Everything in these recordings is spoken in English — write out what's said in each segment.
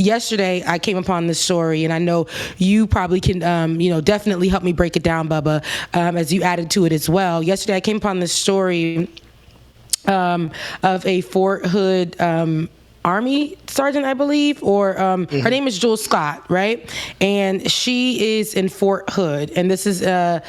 yesterday I came upon this story, and I know you probably can, definitely help me break it down, Bubba, as you added to it as well. Yesterday I came upon this story of a Fort Hood Army sergeant, I believe, or her name is Jules Scott, right? And she is in Fort Hood, and this is a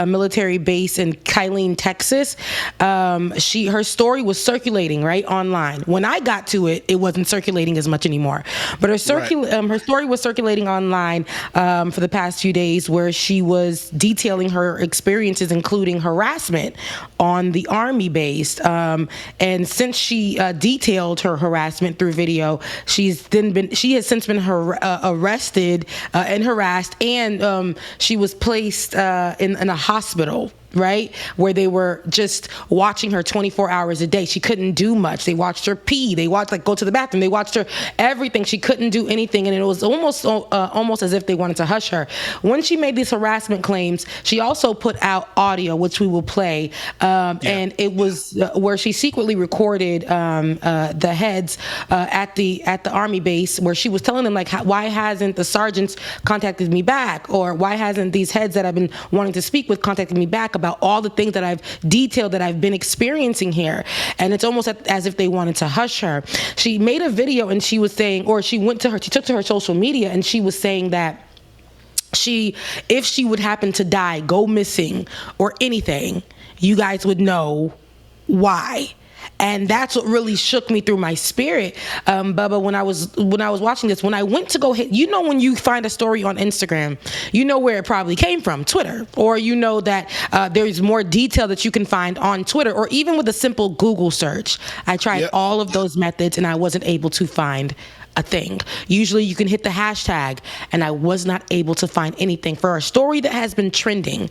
military base in Kylene, Texas. Her story was circulating right online. When I got to it, it wasn't circulating as much anymore. But her story was circulating online for the past few days, where she was detailing her experiences, including harassment on the Army base. And since she detailed her harassment through video, she has since been arrested and harassed, and she was placed in a hospital, right, where they were just watching her 24 hours a day. She couldn't do much. They watched her pee. They watched, go to the bathroom. They watched her everything. She couldn't do anything, and it was almost as if they wanted to hush her. When she made these harassment claims, she also put out audio, which we will play, and it was where she secretly recorded the heads at the Army base, where she was telling them, like, why hasn't the sergeants contacted me back, or why hasn't these heads that I've been wanting to speak with contacted me back about all the things that I've detailed that I've been experiencing here. And it's almost as if they wanted to hush her. She made a video, and she was saying, or she took to her social media, and she was saying that if she would happen to die, go missing, or anything, you guys would know why. And that's what really shook me through my spirit, Bubba, when I was watching this. When I went to go hit, when you find a story on Instagram, you know where it probably came from, Twitter, or you know that there's more detail that you can find on Twitter, or even with a simple Google search. I tried all of those methods, and I wasn't able to find a thing. Usually you can hit the hashtag, and I was not able to find anything for a story that has been trending.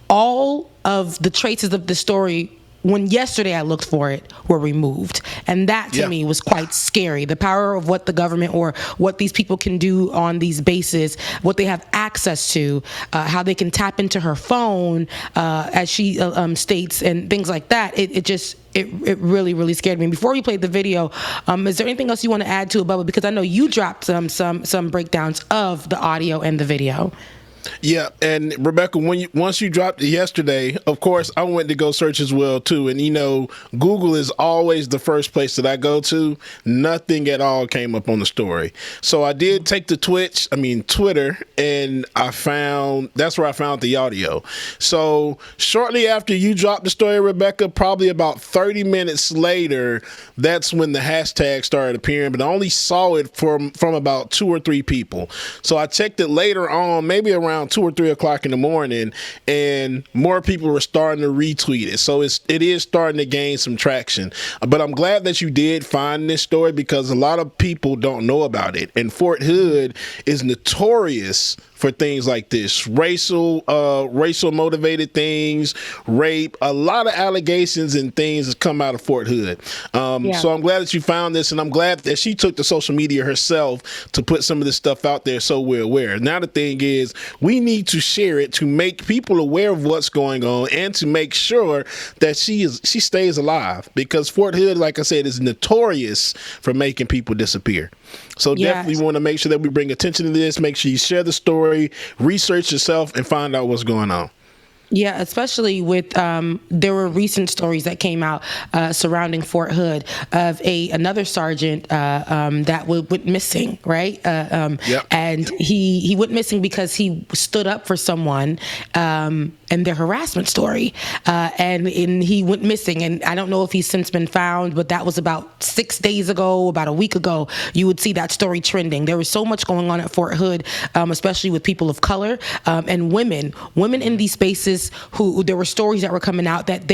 All of the traces of the story, when yesterday I looked for it, were removed. And that to me was quite scary. The power of what the government, or what these people can do on these bases, what they have access to, how they can tap into her phone, as she states, and things like that. It really, really scared me. Before we played the video, is there anything else you want to add to it, Bubba? Because I know you dropped some breakdowns of the audio and the video. Yeah, and Rebecca, once you dropped it yesterday, of course, I went to go search as well too. And Google is always the first place that I go to. Nothing at all came up on the story. So I did take to Twitter, and that's where I found the audio. So shortly after you dropped the story, Rebecca, probably about 30 minutes later, that's when the hashtag started appearing. But I only saw it from about 2 or 3 people. So I checked it later on, maybe around 2 or 3 o'clock in the morning, and more people were starting to retweet it. So it is starting to gain some traction. But I'm glad that you did find this story, because a lot of people don't know about it. And Fort Hood is notorious for things like this, racial motivated things, rape, a lot of allegations and things that come out of Fort Hood. So I'm glad that you found this, and I'm glad that she took to social media herself to put some of this stuff out there, so we're aware. Now the thing is, we need to share it to make people aware of what's going on, and to make sure that she stays alive, because Fort Hood, like I said, is notorious for making people disappear. So definitely want to make sure that we bring attention to this. Make sure you share the story, research yourself, and find out what's going on. Yeah, especially with there were recent stories that came out surrounding Fort Hood of another sergeant that went missing, right? And he went missing because he stood up for someone in their harassment story, and he went missing. And I don't know if he's since been found, but that was about 6 days ago, about a week ago. You would see that story trending. There was so much going on at Fort Hood, especially with people of color and women in these spaces, who there were stories that were coming out that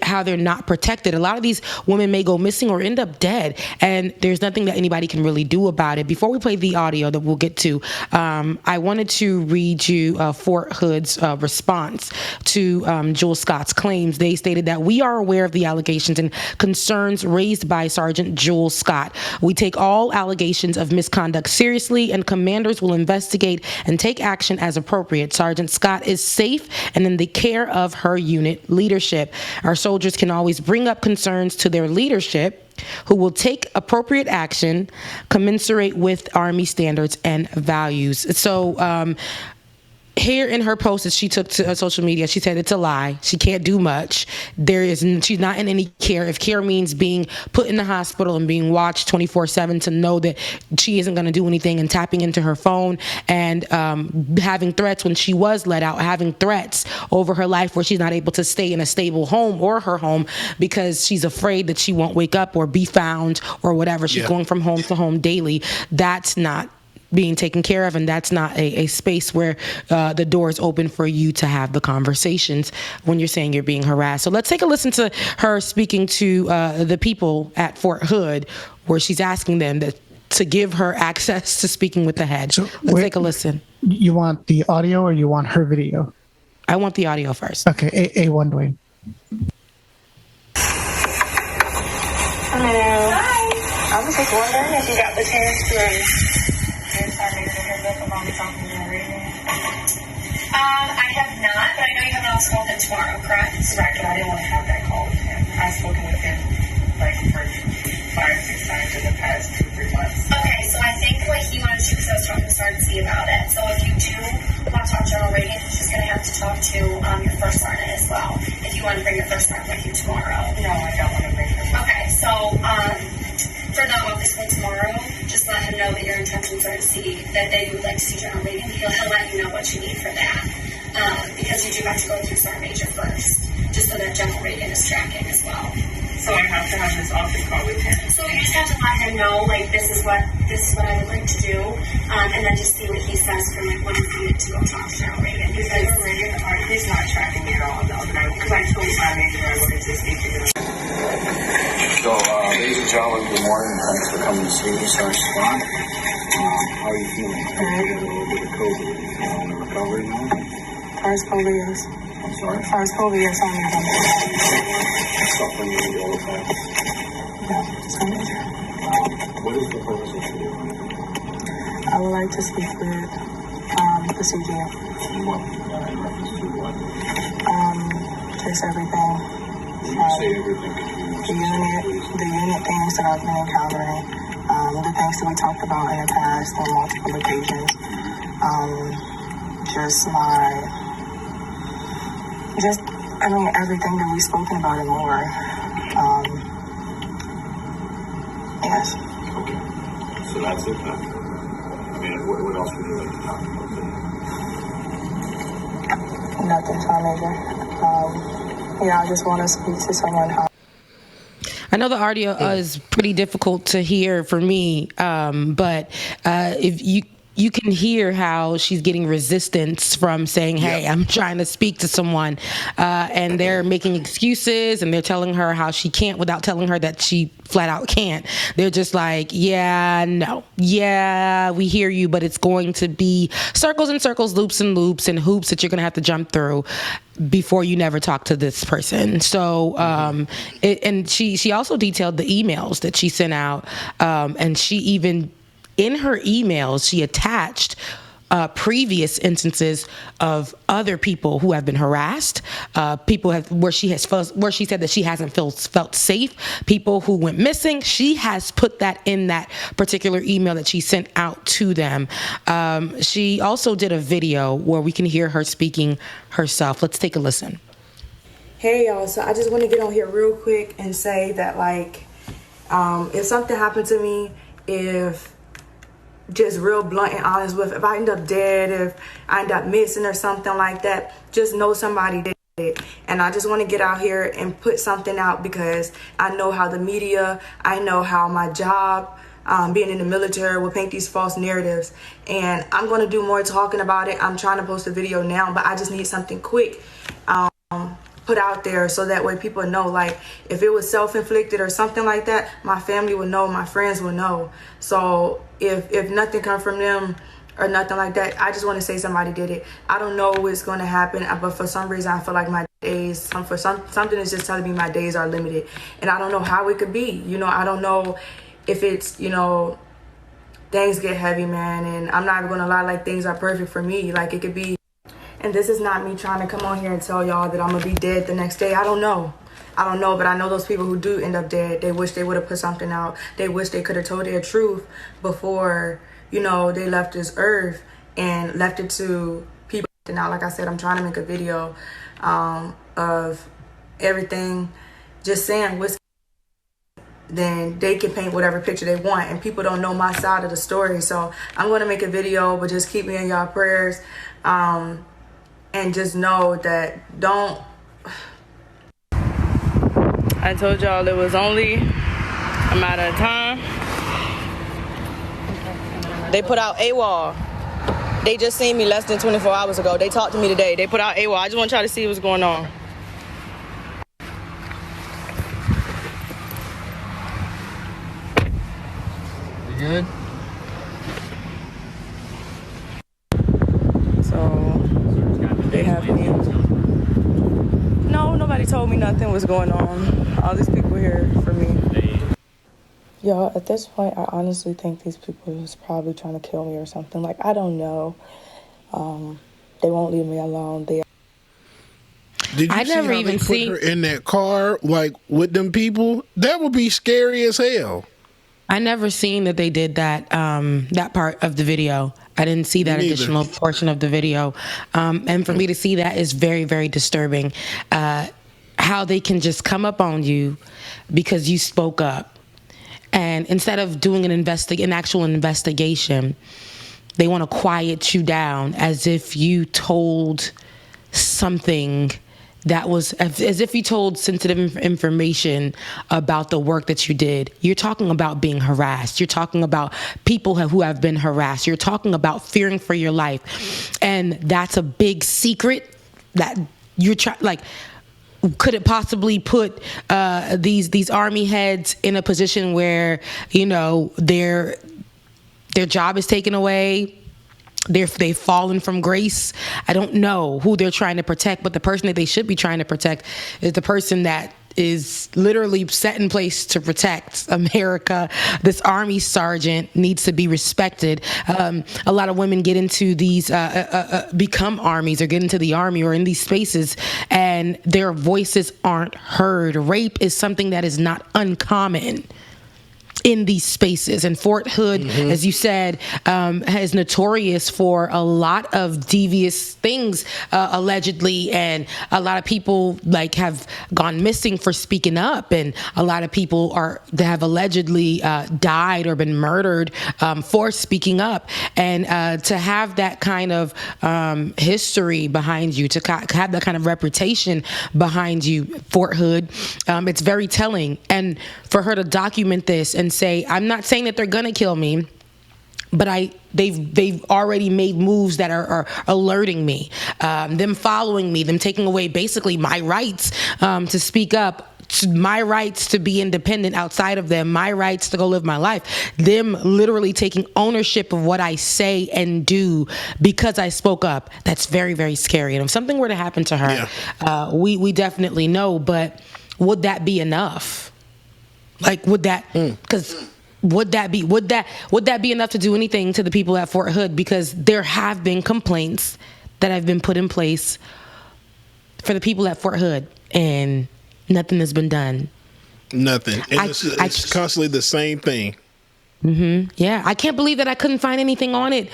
how they're not protected. A lot of these women may go missing or end up dead, and there's nothing that anybody can really do about it. Before we play the audio that we'll get to, I wanted to read you Fort Hood's response to Jules Scott's claims. They stated that we are aware of the allegations and concerns raised by Sergeant Jules Scott. We take all allegations of misconduct seriously, and commanders will investigate and take action as appropriate. Sergeant Scott is safe and in the care of her unit leadership. Our soldiers can always bring up concerns to their leadership. who will take appropriate action commensurate with Army standards and values. So, here in her post that she took to social media, she said it's a lie. She can't do much. She's not in any care. If care means being put in the hospital and being watched 24/7, to know that she isn't going to do anything, and tapping into her phone and having threats when she was let out, having threats over her life where she's not able to stay in a stable home or her home because she's afraid that she won't wake up or be found or whatever. She's going from home to home daily. That's not being taken care of, and that's not a space where the door is open for you to have the conversations when you're saying you're being harassed. So let's take a listen to her speaking to the people at Fort Hood, where she's asking them to give her access to speaking with the head. So let's take a listen. You want the audio or you want her video? I want the audio first. Okay, A1 Dwayne. Hello. Hi. I was just wondering if you got the chance to I have not, but I know you have not spoken tomorrow, correct? Correct, and I didn't want to have that call with him. I've spoken with him like for 5-6 times in the past 2-3 months. Okay, so I think what he wanted to, because I was talking to Sergeant about it. So if you do want to talk General Reagan, he's just going to have to talk to your first sergeant as well. If you want to bring your first sergeant with you tomorrow. No, I don't want to bring him. Okay, so for the office one tomorrow, just let him know that your intentions are to see, that they would like to see General Reagan. He'll let you know what you need for that. Because you do have to go through Sergeant Major first, just so that General Reagan is tracking as well. So I have to have this office call with him. So you just have to let him know, like, this is what I would like to do, and then just see what he says for, like, when you need to go talk to General Reagan. He's not tracking me at all, because I told Sergeant Major I wanted to speak to him. So, ladies and gentlemen, good morning, and thanks for coming to see us, our spot. How are you feeling? You got a little bit of COVID. In the recovery now? As far as COVID is. I'm sorry? As far as COVID is, I'm not Suffering you all the time? Yeah, just a major. What is the purpose of today? I would like to speak with the CGM. And what? In reference to what? Just everything. When you say everything, could you The unit things that I've been encountering, the things that we talked about in the past on multiple occasions, everything that we've spoken about and more. Yes. Okay. So that's it then. I mean, what else would you like to talk about today? Nothing, Sergeant Major. I just want to speak to someone. I know the audio is pretty difficult to hear for me, but if you can hear how she's getting resistance from saying, hey, I'm trying to speak to someone, and they're making excuses, and they're telling her how she can't without telling her that she flat out can't. They're just like, no, we hear you, but it's going to be circles and circles, loops and loops, and hoops that you're going to have to jump through before you never talk to this person. So, and she also detailed the emails that she sent out, and she even, in her emails, she attached previous instances of other people who have been harassed, where she said that she hasn't felt safe, people who went missing. She has put that in that particular email that she sent out to them. She also did a video where we can hear her speaking herself. Let's take a listen. Hey y'all, so I just want to get on here real quick and say that, like, if something happened to me, if just real blunt and honest with, if I end up dead, if I end up missing or something like that, just know somebody did it. And I just want to get out here and put something out, because I know how the media, I know how my job, being in the military, will paint these false narratives. And I'm going to do more talking about it. I'm trying to post a video now, but I just need something quick put out there, so that way people know, like, if it was self-inflicted or something like that, my family would know, my friends would know. So if nothing comes from them or nothing like that, I just want to say somebody did it. I don't know what's going to happen, but for some reason I feel like my days, something is just telling me my days are limited, and I don't know how it could be. I don't know if it's, things get heavy, man, and I'm not going to lie, like, things are perfect for me. Like, it could be. And this is not me trying to come on here and tell y'all that I'm going to be dead the next day. I don't know. I don't know, but I know those people who do end up dead, they wish they would have put something out. They wish they could have told their truth before, you know, they left this earth and left it to people. Now, like I said, I'm trying to make a video of everything, just saying what's, then they can paint whatever picture they want, and people don't know my side of the story. So I'm going to make a video, but just keep me in y'all prayers, and just know that I told y'all it was only a matter of time. They put out AWOL. They just seen me less than 24 hours ago. They talked to me today. They put out AWOL. I just want y'all to see what's going on. You good? So they have me. No, nobody told me nothing was going on. All these people here for me. Y'all, at this point, I honestly think these people was probably trying to kill me or something. Like, I don't know. They won't leave me alone. Did you I see never how even they see- put her in that car, like with them people? That would be scary as hell. I never seen that they did that that part of the video. I didn't see that Me neither. additional portion of the video. And for me to see that is very, very disturbing. How they can just come up on you because you spoke up. And instead of doing an actual investigation, they want to quiet you down as if you told something that was, as if you told sensitive information about the work that you did. You're talking about being harassed. You're talking about people who have been harassed. You're talking about fearing for your life. And that's a big secret that you're trying, like, could it possibly put these army heads in a position where, you know, their job is taken away? They've fallen from grace. I don't know who they're trying to protect, but the person that they should be trying to protect is the person that is literally set in place to protect America. This army sergeant needs to be respected. A lot of women get into these, become armies or get into the army or in these spaces, and their voices aren't heard. Rape is something that is not uncommon in these spaces. And Fort Hood, as you said, is notorious for a lot of devious things, allegedly, and a lot of people like have gone missing for speaking up, and a lot of people that have allegedly died or been murdered for speaking up. And to have that kind of history behind you, to have that kind of reputation behind you, Fort Hood, it's very telling. And for her to document this and say, I'm not saying that they're gonna kill me, but they've already made moves that are alerting me, them following me, them taking away basically my rights to speak up, my rights to be independent outside of them, my rights to go live my life, them literally taking ownership of what I say and do because I spoke up. That's very, very scary. And if something were to happen to her, we definitely know, but would that be enough? Like, would that, because would that be enough to do anything to the people at Fort Hood? Because there have been complaints that have been put in place for the people at Fort Hood, and nothing has been done. Nothing. And it's constantly the same thing. Yeah, I can't believe that I couldn't find anything on it.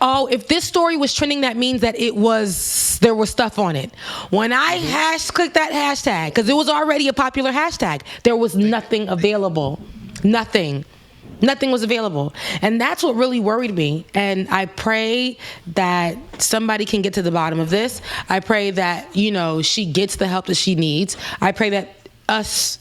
If this story was trending, that means that there was stuff on it. When I clicked that hashtag, because it was already a popular hashtag, there was nothing available. Nothing was available. And that's what really worried me. And I pray that somebody can get to the bottom of this. I pray that, she gets the help that she needs. I pray that us,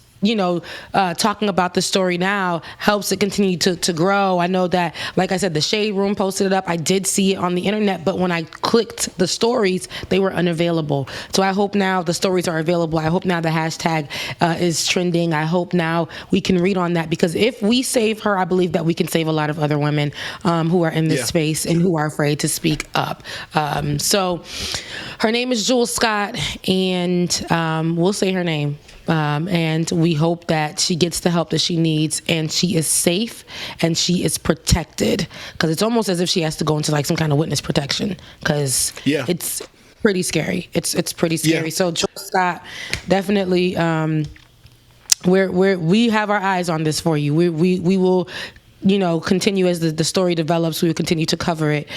talking about the story now helps it continue to grow. I know that, like I said, the Shade Room posted it up. I did see it on the internet, but when I clicked the stories, they were unavailable. So I hope now the stories are available. I hope now the hashtag is trending. I hope now we can read on that, because if we save her, I believe that we can save a lot of other women who are in this space and who are afraid to speak up. So her name is Jules Scott, and we'll say her name. And we hope that she gets the help that she needs, and she is safe and she is protected, because it's almost as if she has to go into like some kind of witness protection, because it's pretty scary. It's pretty scary. Yeah. So Joel Scott, definitely, we have our eyes on this for you. We will, continue as the story develops. We will continue to cover it.